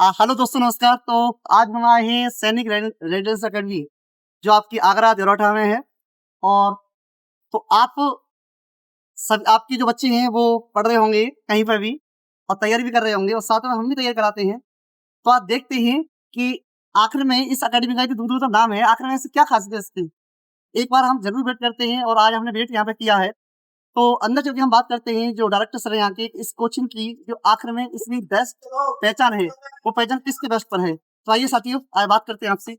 Hello दोस्तों, नमस्कार। तो आज हम आए हैं सैनिक रेजिडेंस अकेडमी, जो आपकी आगरा देरोठा में है। और तो आप सब आपके जो बच्चे हैं वो पढ़ रहे होंगे कहीं पर भी और तैयारी भी कर रहे होंगे, और साथ में हम भी तैयारी कराते हैं। तो आप देखते हैं कि आखिर में इस अकेडमी का दूर दूर तक नाम है, आखिर में इसकी क्या खासियत है इसकी। एक बार हम जरूर वेट करते हैं, और आज हमने वेट यहाँ पे किया है। तो अंदर चल के हम बात करते हैं जो डायरेक्टर सर है यहाँ के, इस कोचिंग की जो आखिर में इसकी बेस्ट पहचान है, वो पहचान किसके बेस्ट पर है। तो आइए साथियों, आज बात करते हैं आपसे।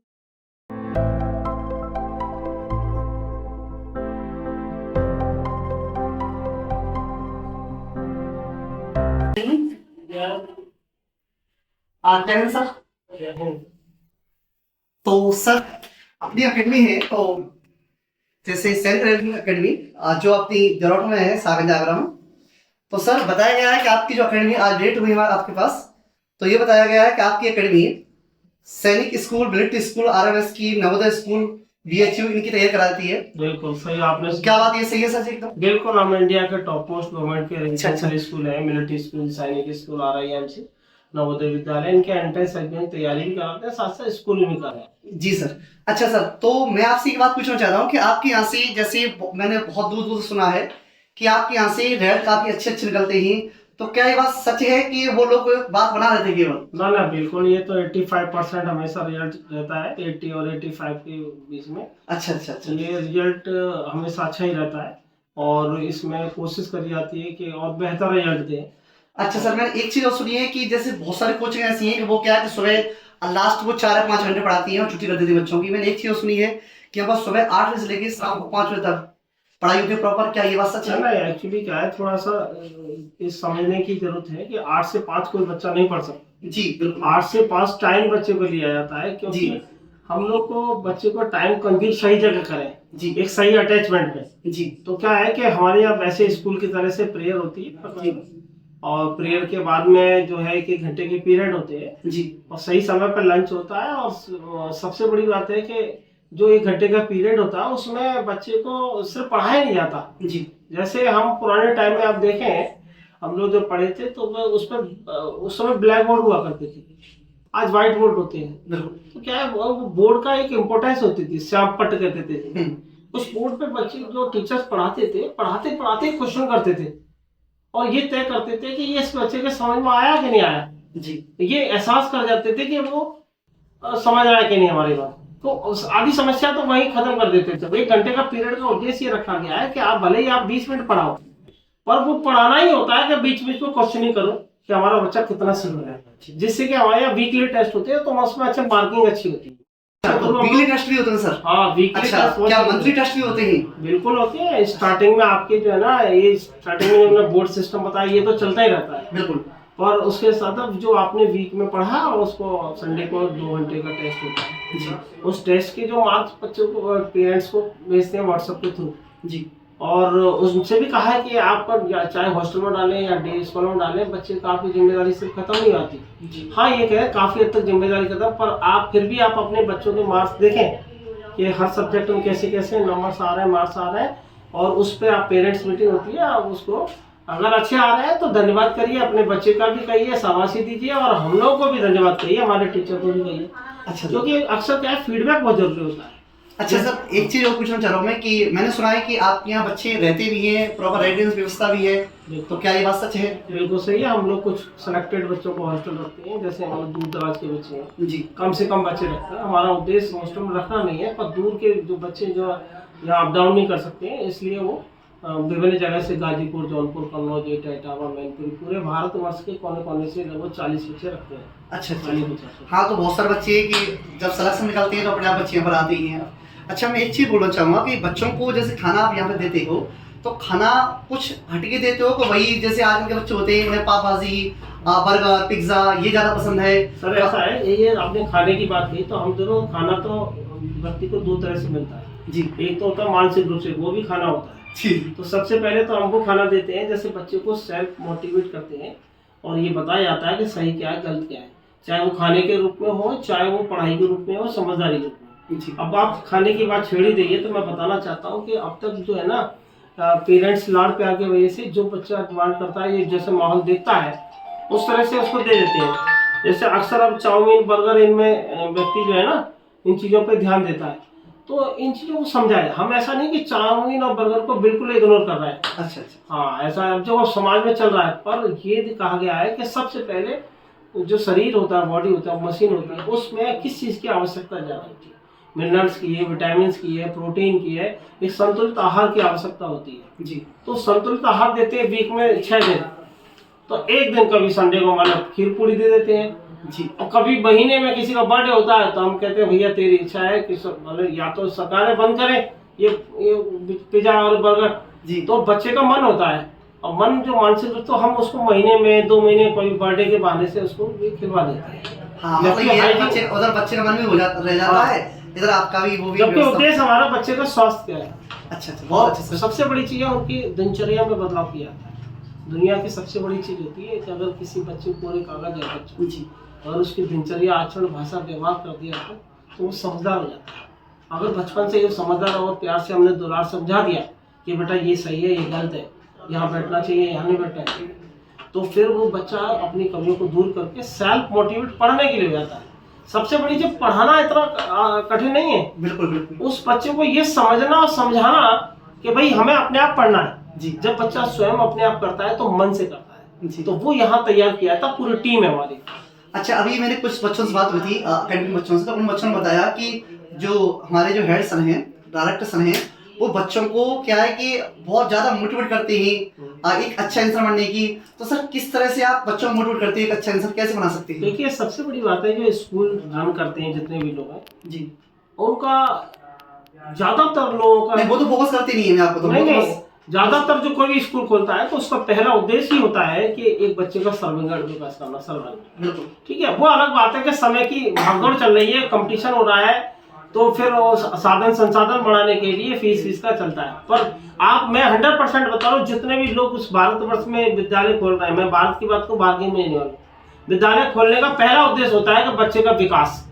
कैन सर, तो सर अपनी अकेडमी है, तो जैसे सेंट्रल अकेडमी जो अपनी जरोट में है, सागंज आगरा में। तो सर बताया गया है कि आपकी जो अकेडमी आज डेट हुई है आपके पास, तो ये बताया गया है कि आपकी अकेडमी सैनिक स्कूल, मिलिट्री स्कूल, आरएमएस की, नवोदय स्कूल, बीएचयू इनकी तैयारी कराती है। बिल्कुल सही आपने क्या बात ये सही है सर जी एकदम? बिल्कुल, हम इंडिया के टॉप मोस्ट गवर्नमेंट के अच्छा। रेजिडेंशियल स्कूल है, मिलिट्री स्कूल, सैनिक स्कूल, आरआईएमसी, नवोदय विद्यालय, इनके एंट्रेंस एग्जाम तैयारी भी कराते हैं, साथ साथ स्कूल भी कर रहे हैं। जी सर। अच्छा सर, तो मैं आपसे एक बात पूछना चाह रहा हूँ कि आपके यहाँ से, जैसे मैंने बहुत दूर दूर से सुना है कि आपके यहाँ से रिजल्ट काफी अच्छे अच्छे निकलते हैं, तो क्या ये बात सच है कि वो लोग बात बना रहे थे केवल? ना ना, बिल्कुल, ये तो 85% हमेशा रिजल्ट रहता है, 80 और 85 के बीच में। अच्छा अच्छा अच्छा। ये रिजल्ट हमेशा अच्छा ही रहता है, और इसमें कोशिश करी जाती है कि और बेहतर रिजल्ट दें। अच्छा सर, मैंने एक चीज और सुनी है कि जैसे बहुत सारी कोचिंग ऐसी हैं कि वो क्या है कि सुबह लास्ट वो 4 या 5 घंटे पढ़ाती हैं और छुट्टी कर देती है बच्चों की। मैंने एक चीज और सुनी है कि अब सुबह 8 बजे से लेकर शाम को 5 बजे तक पढ़ाई होती है प्रॉपर। क्या ये बात सच है? ना, एक्चुअली क्या है, थोड़ा सा इस समझने की जरूरत है कि 8 से 5 कोई बच्चा नहीं पढ़ सकता। जी बिल्कुल। 8 से 5 टाइम बच्चे को लिया जाता है, क्योंकि हम लोग को बच्चे को टाइम कंज्यूम सही जगह करें जी, एक सही अटैचमेंट में। जी तो क्या है कि हमारे यहाँ वैसे स्कूल की तरह से प्रेयर होती है, और प्रेयर के बाद में जो है 1 घंटे के पीरियड होते हैं जी, और सही समय पर लंच होता है। और सबसे बड़ी बात है कि जो 1 घंटे का पीरियड होता है उसमें बच्चे को सिर्फ पढ़ाया नहीं जाता। जी, जैसे हम पुराने टाइम में आप देखें, हम लोग जब पढ़े थे तो उस पर उस समय ब्लैक बोर्ड हुआ करते थे, आज व्हाइट बोर्ड होते हैं। तो क्या है, वो बोर्ड का एक इम्पोर्टेंस होती थी, श्याम पट्ट कहते थे। उस बोर्ड पे बच्चे जो टीचर्स पढ़ाते थे, पढ़ाते पढ़ाते क्वेश्चन करते थे, और ये तय करते थे कि ये इस बच्चे के समझ में आया कि नहीं आया। जी, ये एहसास कर जाते थे कि वो समझ रहा है कि नहीं हमारी बात। तो आधी समस्या तो वहीं खत्म कर देते थे। 1 घंटे का पीरियड का उद्देश्य ये रखा गया है कि आप भले ही आप 20 मिनट पढ़ाओ, पर वो पढ़ाना ही होता है कि बीच बीच में क्वेश्चनिंग करो कि हमारा बच्चा कितना सीख रहा है, जिससे कि हमारे यहाँ वीकली टेस्ट होते हैं, तो उसमें अच्छा मार्किंग अच्छी होती है। तो वीकली टेस्ट भी होते हैं सर? हाँ, वीकली अच्छा, टेस्ट क्या मंथली टेस्ट भी होते हैं? बिल्कुल होते हैं। स्टार्टिंग में आपके जो है ना, ये स्टार्टिंग में हमने बोर्ड सिस्टम बताया, ये तो चलता ही रहता है बिल्कुल। और उसके साथ अब जो आपने वीक में पढ़ा, और उसको संडे को 2 घंटे का टेस्ट होता है जी, उस टेस्ट के जो मार्क्स बच्चों को पेरेंट्स को भेजते हैं व्हाट्सएप के थ्रू जी। और उनसे भी कहा है कि आप चाहे हॉस्टल में डालें या डे स्कूल में डालें, बच्चे का आपकी जिम्मेदारी सिर्फ खत्म नहीं आती जी। हाँ, ये कहें काफी हद तक जिम्मेदारी खत्म, पर आप फिर भी आप अपने बच्चों के मार्क्स देखें कि हर सब्जेक्ट में कैसे कैसे नंबर्स आ रहे हैं, मार्क्स आ रहे हैं, और उस पर आप पेरेंट्स मीटिंग होती है, आप उसको अगर अच्छे आ रहे हैं तो धन्यवाद करिए, अपने बच्चे का भी कहिए, शाबाशी दीजिए, और हम लोगों को भी धन्यवाद कहिए, हमारे टीचर को भी कहिए। अच्छा, क्योंकि अक्सर क्या है, फीडबैक बहुत जरूरी होता है। अच्छा सर, एक चीज और पूछना चाह रहा हूँ मैं कि मैंने सुना है कि आपके यहाँ बच्चे रहते भी हैं, प्रॉपर रेजिडेंस व्यवस्था भी है, तो क्या ये बात सच है? बिल्कुल सही है। हम लोग कुछ सिलेक्टेड बच्चों को हॉस्टल रखते हैं, जैसे हम लोग दूर दराज के बच्चे हैं जी, कम से कम बच्चे रखते हैं। हमारा उद्देश्य हॉस्टल में रखना नहीं है, पर दूर के जो बच्चे जो यहाँ अप डाउन नहीं कर सकते हैं, इसलिए वो विभिन्न जगह से गाजीपुर, जौनपुर, कन्नौज, इटावा, मैनपुरी, पूरे भारतवर्ष के कोने कोने से लगभग 40 बच्चे रखते हैं। अच्छा, 40-50। हाँ, तो बहुत सारे बच्चे हैं कि जब सिलेक्शन निकलते हैं तो अपने आप बच्चे यहाँ पर आते ही हैं। अच्छा, मैं एक चीज़ बोलना चाहूँगा कि बच्चों को जैसे खाना आप यहाँ पे देते हो, तो खाना कुछ हटके देते हो कि वही जैसे आजकल के बच्चे होते हैं, उन्हें पाव भाजी, बर्गर, पिज्ज़ा ये ज़्यादा पसंद है? सर ऐसा है, ये आपने खाने की बात की, तो हम दोनों खाना तो व्यक्ति को 2 तरह से मिलता है जी, एक तो होता है मानसिक रूप से, वो भी खाना होता है जी। तो सबसे पहले तो हमको खाना देते हैं, जैसे बच्चे को सेल्फ मोटिवेट करते हैं और ये बताया जाता है कि सही क्या है, गलत क्या है, चाहे वो खाने के रूप में हो, चाहे वो पढ़ाई के रूप में हो, समझदारी के रूप में। अब आप खाने की बात छेड़ ही देंगे तो मैं बताना चाहता हूँ कि अब तक जो है ना, पेरेंट्स लाड प्यार की वजह से जो बच्चा डिमांड करता है, ये जैसे माहौल देखता है उस तरह से उसको दे देते हैं। जैसे अक्सर अब चाउमीन बर्गर इनमें व्यक्ति जो है ना इन चीज़ों पे ध्यान देता है, तो इन चीज़ों को समझाए। हम ऐसा नहीं कि चाउमीन और बर्गर को बिल्कुल इग्नोर कर रहे हैं। अच्छा अच्छा। हाँ, ऐसा अब जो समाज में चल रहा है, पर ये कहा गया है कि सबसे पहले जो शरीर होता है, बॉडी होता है, मशीन होती है, उसमें किस चीज़ की आवश्यकता ज़्यादा होती है, मिनरल्स की है, विटामिन की है, प्रोटीन की है, एक संतुलित आहार की आवश्यकता होती है जी। तो संतुलित आहार देते हैं वीक में 6 दिन, तो एक दिन कभी संडे को मतलब खीर पूरी दे देते हैं जी। और कभी महीने में किसी का बर्थडे होता है तो हम कहते हैं भैया तेरी इच्छा है कि मतलब या तो सरकारें बंद करें ये पिज्जा और बर्गर जी। तो बच्चे का मन होता है और मन जो मानसिक रूप तो हम उसको महीने में 2 महीने कोई बर्थडे के बहाने से उसको भी खिलवा देते हैं। हाँ, मतलब ये बच्चे उधर बच्चे का मन भी हो जाता रह जाता है, इधर आपका भी वो भी। जबकि उद्देश्य हमारा बच्चे का स्वास्थ्य क्या है। अच्छा अच्छा, बहुत अच्छा सर। सबसे बड़ी चीज़ है उनकी दिनचर्या में बदलाव किया जाता है। दुनिया की सबसे बड़ी चीज़ होती है कि अगर किसी बच्चे को कोरे कागज है बच्चा जी। और उसकी दिनचर्या, आचरण, भाषा, व्यवहार कर दिया तो वो समझदार हो जाता है। अगर बचपन से ये समझदार और प्यार से हमने दुलार समझा दिया कि बेटा ये सही है, ये गलत है, यहाँ बैठना चाहिए, यहाँ नहीं बैठना चाहिए, तो फिर वो बच्चा अपनी कमियों को दूर करके सेल्फ मोटिवेट पढ़ने के लिए हो जाता है। सबसे बड़ी चीज पढ़ाना इतना कठिन नहीं है। बिल्कुल बिल्कुल। उस बच्चे को ये समझना और समझाना कि भाई हमें अपने आप पढ़ना है। जी। जब बच्चा स्वयं अपने आप करता है तो मन से करता है जी। तो वो यहाँ तैयार किया था, पूरी टीम है हमारी। अच्छा, अभी मैंने कुछ बच्चों से बात हुई थी अकेडमिक बच्चों से, तो उन बच्चों ने बताया कि जो हमारे जो हेड सर हैं, डायरेक्टर सर हैं, वो बच्चों को क्या है कि बहुत ज़्यादा मोटिवेट करते हैं एक अच्छा आंसर बनने की। तो सर किस तरह से आप बच्चों को मोटिवेट करते हैं, एक अच्छा आंसर कैसे बना सकते हैं? देखिए सबसे बड़ी बात है जो स्कूल रन करते हैं जितने भी लोग हैं जी, उनका ज्यादातर लोगों का नहीं वो तो फोकस करते नहीं है, मैं आपको नहीं, ज्यादातर जो कोई भी स्कूल खोलता है तो उसका पहला उद्देश्य ही होता है कि एक बच्चे का सर्वांगीण विकास करना, सर्वांगीण। ठीक है, वो अलग बात है कि समय की भागदौड़ चल रही है, कंपटीशन हो रहा है, तो फिर वो साधन संसाधन बढ़ाने के लिए फीस का चलता है। पर मैं 100% बता रहा हूँ, जितने भी लोग उस भारतवर्ष में विद्यालय खोल रहे हैं, मैं भारत की बात को बाहर की नहीं वाला, विद्यालय खोलने का पहला उद्देश्य होता है कि बच्चे का विकास।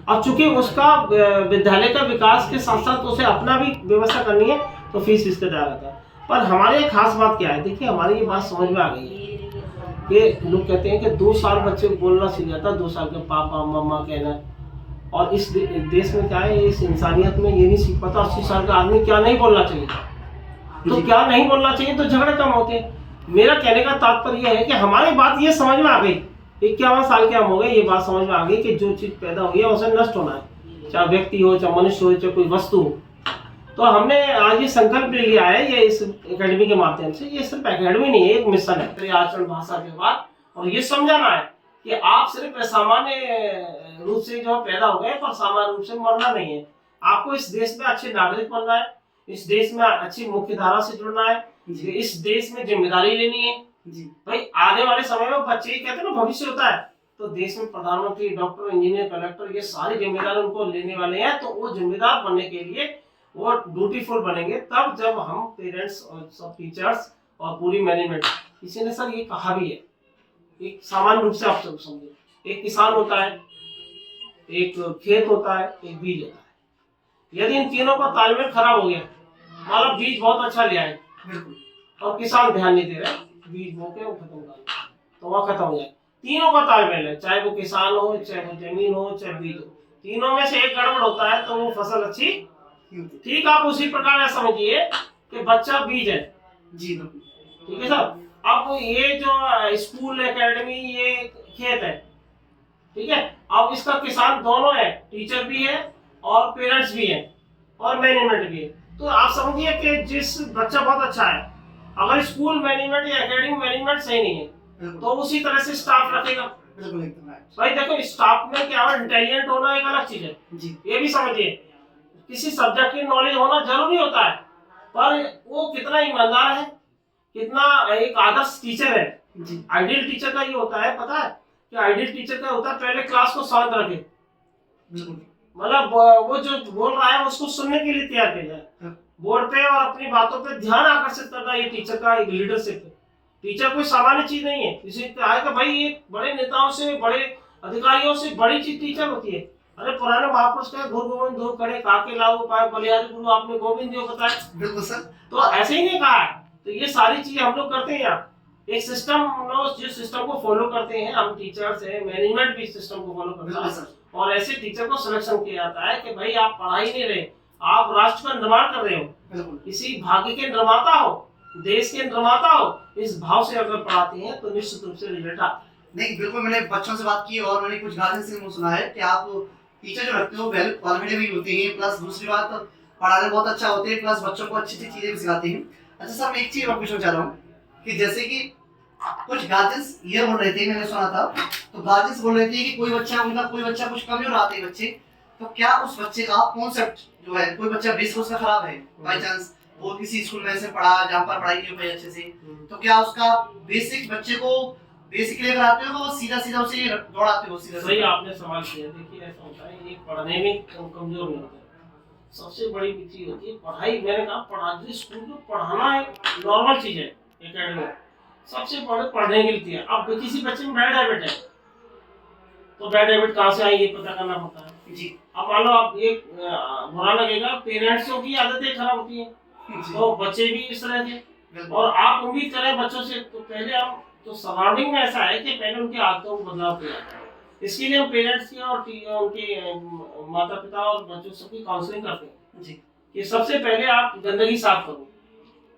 अब चूंकि उसका विद्यालय का विकास के साथ साथ उसे अपना भी व्यवस्था करनी है तो फीस का डाला जाता है। पर हमारे एक खास बात क्या है, देखिए हमारी ये बात समझ में आ गई है कि लोग कहते हैं कि 2 साल बच्चे को बोलना सीख जाता है, 2 साल के पापा मम्मा कहना। और इस देश में क्या है, इस इंसानियत में ये नहीं सीख पाता 80 साल का आदमी क्या नहीं बोलना चाहिए, तो क्या नहीं बोलना चाहिए, तो झगड़े कम होते हैं। मेरा कहने का तात्पर्य यह है कि हमारी बात ये समझ में आ गई, 51 साल के हम हो गए, ये बात समझ में आ गई कि जो चीज़ पैदा हुई है उसे नष्ट होना है, चाहे व्यक्ति हो, चाहे मनुष्य हो, चाहे कोई वस्तु हो। तो हमने आज ये संकल्प ले लिया है, ये इस एकेडमी के माध्यम से, ये सिर्फ एकेडमी नहीं है, एक मिशन है, आचरण, भाषा, व्यवहार, और ये समझाना है कि आप सिर्फ सामान्य रूप से जो पैदा हो गए पर सामान्य रूप से मरना नहीं है। आपको इस देश में अच्छे नागरिक बनना है, इस देश में अच्छी मुख्य धारा से जुड़ना है, इस देश में जिम्मेदारी लेनी है। भाई आने वाले समय में बच्चे ही कहते हैं ना भविष्य होता है, तो देश में प्रधानमंत्री, डॉक्टर, इंजीनियर, कलेक्टर, ये सारी जिम्मेदारी उनको लेने वाले हैं। तो वो जिम्मेदार बनने के लिए वो ड्यूटीफुल बनेंगे तब जब हम पेरेंट्स और सब टीचर्स और पूरी मैनेजमेंट। किसी ने सर ये कहा भी है, एक सामान्य रूप से आप सब समझे, एक किसान होता है, एक खेत होता है, एक बीज होता है। यदि इन तीनों का तालमेल खराब हो गया, मतलब बीज बहुत अच्छा ले आए और किसान ध्यान नहीं दे रहे, बीज बो के वो खत्म कर दिया, तो वह खत्म हो जाए। तीनों का तालमेल है, चाहे वो किसान हो, चाहे वो जमीन हो, चाहे बीज हो, तीनों में से एक गड़बड़ होता है तो वो फसल अच्छी। ठीक, आप उसी प्रकार समझिए कि बच्चा बीज है जी, ठीक है सर। अब ये जो स्कूल, एकेडमी, ये खेत है, ठीक है। अब इसका किसान दोनों है, टीचर भी है और पेरेंट्स भी है और मैनेजमेंट भी है। तो आप समझिए कि जिस बच्चा बहुत अच्छा है, अगर स्कूल मैनेजमेंट या एकेडमी मैनेजमेंट सही नहीं है तो उसी तरह से स्टाफ रखेगा। भाई देखो, स्टाफ में क्या है, इंटेलिजेंट होना एक अलग चीज है जी, ये भी समझिए। किसी सब्जेक्ट की नॉलेज होना जरूरी होता है, पर वो कितना ईमानदार है, कितना एक आदर्श टीचर है जी। आइडियल टीचर का ये होता है, पता है कि आइडियल टीचर का होता है पहले क्लास को शांत रखे, मतलब वो जो बोल रहा है उसको सुनने के लिए तैयार किया जाए बोर्ड पे, और अपनी बातों पे ध्यान आकर्षित करना, ये टीचर का एक लीडरशिप है। टीचर कोई सामान्य चीज नहीं है, इसी कहा कि भाई ये बड़े नेताओं से, बड़े अधिकारियों से बड़ी चीज टीचर होती है। अरे पुराने महापुरुष के गुरु गोविंद दो खड़े काके लाओ पाए बलिहारी गुरु, आपने गोविंद देव बताया, बिल्कुल सर। तो ऐसे ही नहीं कहा है, तो ये सारी चीजें हम लोग करते हैं यहाँ। एक सिस्टम, हम लोग जिस सिस्टम को फॉलो करते हैं, हम टीचर्स हैं, मैनेजमेंट भी सिस्टम को फॉलो करता बिल्कुल है। सर। और ऐसे टीचर को सिलेक्शन किया जाता है कि भाई आप पढ़ा ही नहीं रहे, आप राष्ट्र का निर्माण कर रहे हो, बिल्कुल किसी भाग्य के निर्माता हो, देश के निर्माता हो, इस भाव से अगर पढ़ाते हैं तो निश्चित रूप से रिजल्ट आता है। नहीं, बिल्कुल मैंने बच्चों से बात की और मैंने कुछ गार्जियन से मुझे सुना है कि आप टीचर जो रखते हो वेल क्वालिफाइड भी होते हैं, प्लस दूसरी बात पढ़ाने बहुत अच्छा होते हैं, प्लस बच्चों को अच्छी अच्छी चीजें भी सिखाते हैं। अच्छा सर, मैं एक चीज और पूछना चाह रहा हूँ कि जैसे कि कुछ गार्जियंस ये बोल रहे थे, मैंने सुना था, तो गार्जियंस बोल रहे थे कि कोई बच्चा कुछ कमजोर आते हैं बच्चे, तो क्या उस बच्चे का कॉन्सेप्ट जो है, कोई बच्चा बेस उसका खराब है बाई चांस, वो किसी स्कूल में ऐसे पढ़ा जहाँ पर पढ़ाई नहीं हो पाई अच्छे से, तो क्या उसका बेसिक बच्चे को बेसिक लेकर आते हो, वो सीधा सीधा उसे दौड़ाते हो सीधा सही आपने सवाल किया। देखिए ऐसा होता है, ये पढ़ने में कमजोर नहीं होते, सबसे बड़ी चीज होती है पढ़ाई। मैंने कहा पढ़ा स्कूल में पढ़ाना एक नॉर्मल चीज है, एकेडमी सबसे बड़े पढ़ने की लिए है। अब किसी बच्चे में बैड हैबिट है तो बैड हैबिट कहाँ से आई ये पता करना पड़ता है जी। अब मान लो आप एक बुरा लगेगा, पेरेंट्स की आदतें खराब होती है तो बच्चे भी इस तरह के, और आप उम्मीद करें बच्चों से, तो पहले हम तो सराउंडिंग में ऐसा है कि पहले उनकी आदतों को बदलाव किया जाता है। इसके लिए हम पेरेंट्स की और उनके माता पिता और बच्चों सबकी काउंसलिंग करते हैं जी। कि सबसे पहले आप गंदगी साफ करो,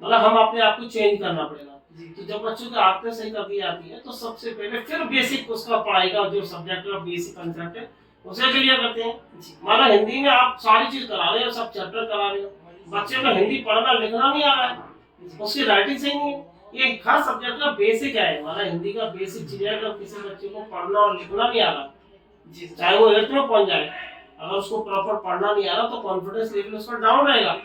मतलब हम अपने आप को चेंज करना पड़ेगा। तो जब बच्चों की आदतें सही कर दी जाती है तो सबसे पहले फिर बेसिक उसका पढ़ाई का जो सब्जेक्ट का बेसिक कंसेप्ट है उसे क्लियर करते हैं। माना हिंदी में आप सारी चीज करा रहे हो, सब चैप्टर करा रहे हो, बच्चे को हिंदी पढ़ना लिखना नहीं आ रहा है, उसकी राइटिंग सही नहीं है, ये हर सब्जेक्ट का बेसिक है। माना हिंदी का बेसिक चीज है, अगर किसी बच्चे को पढ़ना और लिखना नहीं आ रहा, चाहे वो 8th में पहुंच जाए, अगर उसको प्रॉपर पढ़ना नहीं आ रहा तो कॉन्फिडेंस लेवल उसका डाउन रहेगा।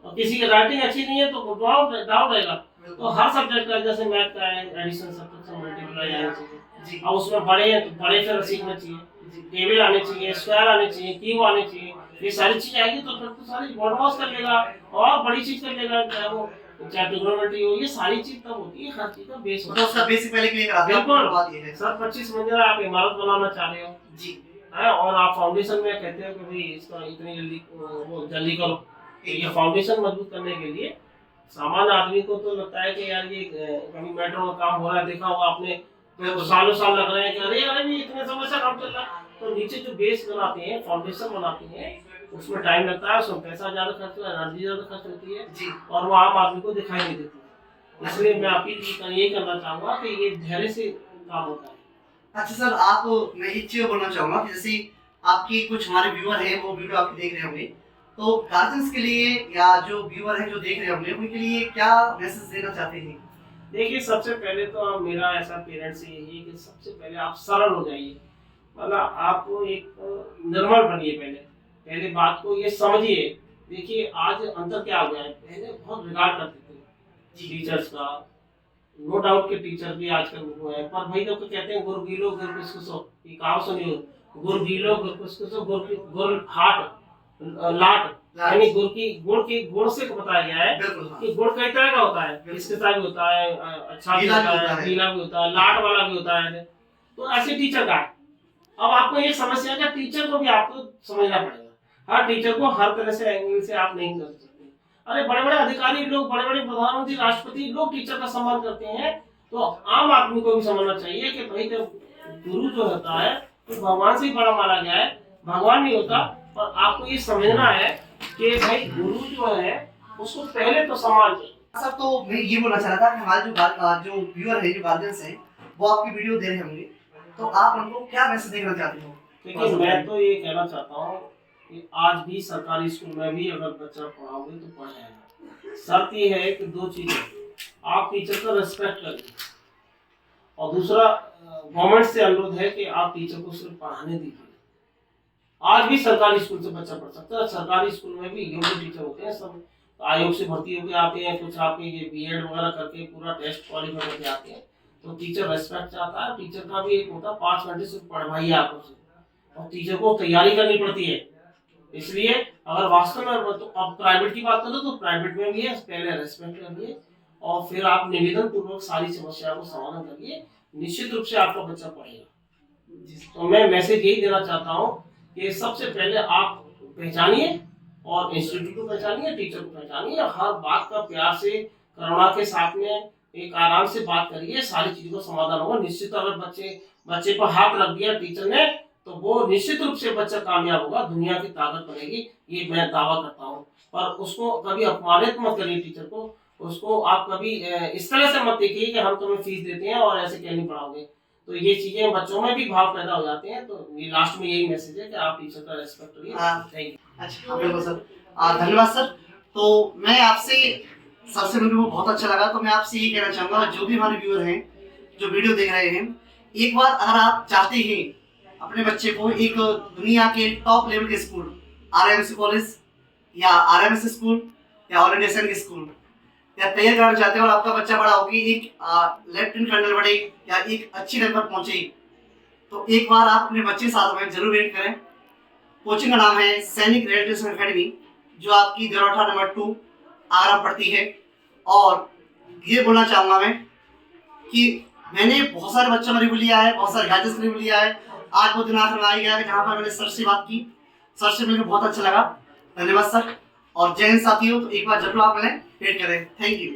और किसी की राइटिंग अच्छी नहीं है तो डाउन रहेगा। तो हर सब्जेक्ट का, जैसे मैथ का है, एडिशन सब्जेक्ट मल्टीप्लाई आना चाहिए, और उसमें बड़े हैं तो बड़े फिर सीखना चाहिए, टेबल आने चाहिए, स्क्वायर आने चाहिए, क्यूब आने चाहिए, ये सारी चीज आएगी तो फिर तो सारी बॉडमास कर लेगा और बड़ी चीज कर लेगा, चाहे वो चाहे ट्रिग्नोमेट्री हो, ये सारी चीज तब होती है, हर चीज का बेस होता है। उसका बेसिक पहले क्लियर करा दिया। बिल्कुल बात ये है सर, 25 मंजिला आप इमारत बनाना चाह रहे हो जी है, और आप फाउंडेशन में कहते हो कि भाई इसका इतनी जल्दी करो, तो ये फाउंडेशन मजबूत करने के लिए सामान्य आदमी को तो लगता है कि यार ये कभी मेट्रो का काम हो रहा है, देखा होगा आपने, तो सालों साल लग रहे हैं कि अरे भी इतने समय से काम चल रहा है। तो नीचे जो बेस बनाते हैं, फाउंडेशन बनाते हैं, उसमें टाइम लगता है, उसमें पैसा ज्यादा खर्च होता है, एनर्जी ज्यादा खर्च होती है जी। और वो आम आदमी को दिखाई नहीं देती है। इसलिए मैं अपील ये करना चाहूंगा कि ये धैर्य से काम होता है। अच्छा सर, मैं एक चीज बोलना चाहूंगा कि जैसे आपकी कुछ हमारे व्यूअर हैं, वो वीडियो आपकी देख रहे होंगे, तो गार्जियंस के लिए या जो व्यूअर हैं जो देख रहे होंगे, उनके लिए क्या मैसेज देना चाहते हैं? देखिए सबसे पहले तो मेरा ऐसा पेरेंट्स से यही है कि सबसे पहले आप सरल हो जाइए, मतलब आप एक निर्मल बनिए, पहले बात को ये समझिए। देखिए आज अंतर क्या हो गया है, पहले बहुत रिगार्ड करते थे टीचर्स का, नो डाउट के टीचर भी आजकल वो है, पर भाई तो कहते हैं गुर गीलो गुर कुसकुसो, ये कहावत सुनिए, गुर गीलो गुर कुसकुसो, गुर हाट लाट, यानी गुड़ से बताया गया है कि गुड़ कई तरह का होता है, इसके साथ भी होता है, अच्छा भी होता है, गीला भी होता है, लाट वाला भी होता है। तो ऐसे टीचर का है। अब आपको ये समस्या है, टीचर को भी आपको समझना पड़ेगा, हर टीचर को हर तरह से एंगल से आप नहीं कर सकते। अरे बड़े बड़े अधिकारी लोग, बड़े बड़े प्रधानमंत्री, राष्ट्रपति लोग टीचर का सम्मान करते हैं, तो आम आदमी को भी समझना चाहिए कि भाई जब गुरु जो होता है तो भगवान से ही बड़ा माना गया है, भगवान नहीं होता। और आपको ये समझना है कि भाई गुरु जो है उसको पहले तो सम्मान चाहिए। सर तो मैं ये बोलना चाह रहा था कि हमारे जो व्यूअर है, जो गार्जियंस हैं, वो आपकी वीडियो देख रहे होंगे, तो आप उनको क्या मैसेज देना चाहते हो? देखिए मैं तो ये कहना चाहता हूँ कि आज भी सरकारी स्कूल में भी अगर बच्चा पढ़ाओगे तो पढ़ जाएगा। शर्त ये है कि दो चीजें, आप टीचर का रिस्पेक्ट करिए, और दूसरा गवर्नमेंट से अनुरोध है कि आप टीचर को सिर्फ पढ़ाने दीजिए। आज भी सरकारी स्कूल से बच्चा पढ़ सकता है, सरकारी स्कूल में भी योग्य टीचर होते हैं, सब आयोग से भर्ती होकर आते हैं, कुछ आपके ये बीएड वगैरह करके पूरा टेस्ट क्वालिफाई करके आते हैं। तो टीचर रेस्पेक्ट चाहता है, टीचर का भी एक होता है 5 घंटे सिर्फ पढ़वाइए आप उसे, और टीचर को तैयारी करनी पड़ती है। इसलिए अगर वास्तव में तो अब प्राइवेट की बात करो तो प्राइवेट में भी है, पहले रेस्पेक्ट करिए और फिर आप निवेदन पूर्वक सारी समस्या को समाधान करिए, निश्चित रूप से आपका बच्चा पढ़ेगा। तो मैं मैसेज यही देना चाहता हूँ कि सबसे पहले आप पहचानिए, और इंस्टीट्यूट को पहचानिए, टीचर को पहचानिए, हर बात का प्यार से, करुणा के साथ में एक आराम से बात करिए, सारी चीजों का समाधान होगा। निश्चित अगर बच्चे पर हाथ रख दिया टीचर ने तो वो निश्चित रूप से बच्चा कामयाब होगा, दुनिया की ताकत बनेगी, ये मैं दावा करता हूँ। पर उसको कभी अपमानित मत करिए टीचर को, उसको आप कभी इस तरह से मत देखिए कि हम तुम्हें फीस देते हैं और ऐसे क्यों नहीं पढ़ाओगे। तो ये चीजें बच्चों में भी भाव पैदा हो जाते हैं। तो ये लास्ट में यही मैसेज है कि आप टीचर का रेस्पेक्ट करिए। Thank you. अच्छा, बिल्कुल सर, धन्यवाद सर। तो मैं आपसे सबसे मुझे वो बहुत अच्छा लगा, तो मैं आपसे ये कहना चाहूँगा, जो भी हमारे व्यूअर हैं जो वीडियो देख रहे हैं, एक बार अगर आप चाहते हैं अपने बच्चे को एक दुनिया के टॉप लेवल के स्कूल, आरएमसी कॉलेज या आरएमएस स्कूल या ऑल इंडिया सैनिक स्कूल या तैयार कराना चाहते हैं और आपका बच्चा बड़ा होकर एक लेफ्टिनेंट कर्नल बने या एक अच्छी रैंक पर पहुंचे, तो एक बार आप अपने बच्चे के साथ में जरूर वेट करें। कोचिंग का नाम है सैनिक रेलवे अकेडमी, जो आपकी देरोठा नंबर 2 आगरा पड़ती है। और ये बोलना चाहूँगा मैं कि मैंने बहुत सारे बच्चों का रिव्यू लिया है, बहुत सारे गाइडेंस का रिव्यू लिया है। आज वो दिन आखिर में आ गया है जहाँ पर मैंने सर से बात की, सर से मिलकर बहुत अच्छा लगा। धन्यवाद सर, और जय हिंद साथियों। तो एक बार जरूर आप मिलें, वेट करें। Thank you.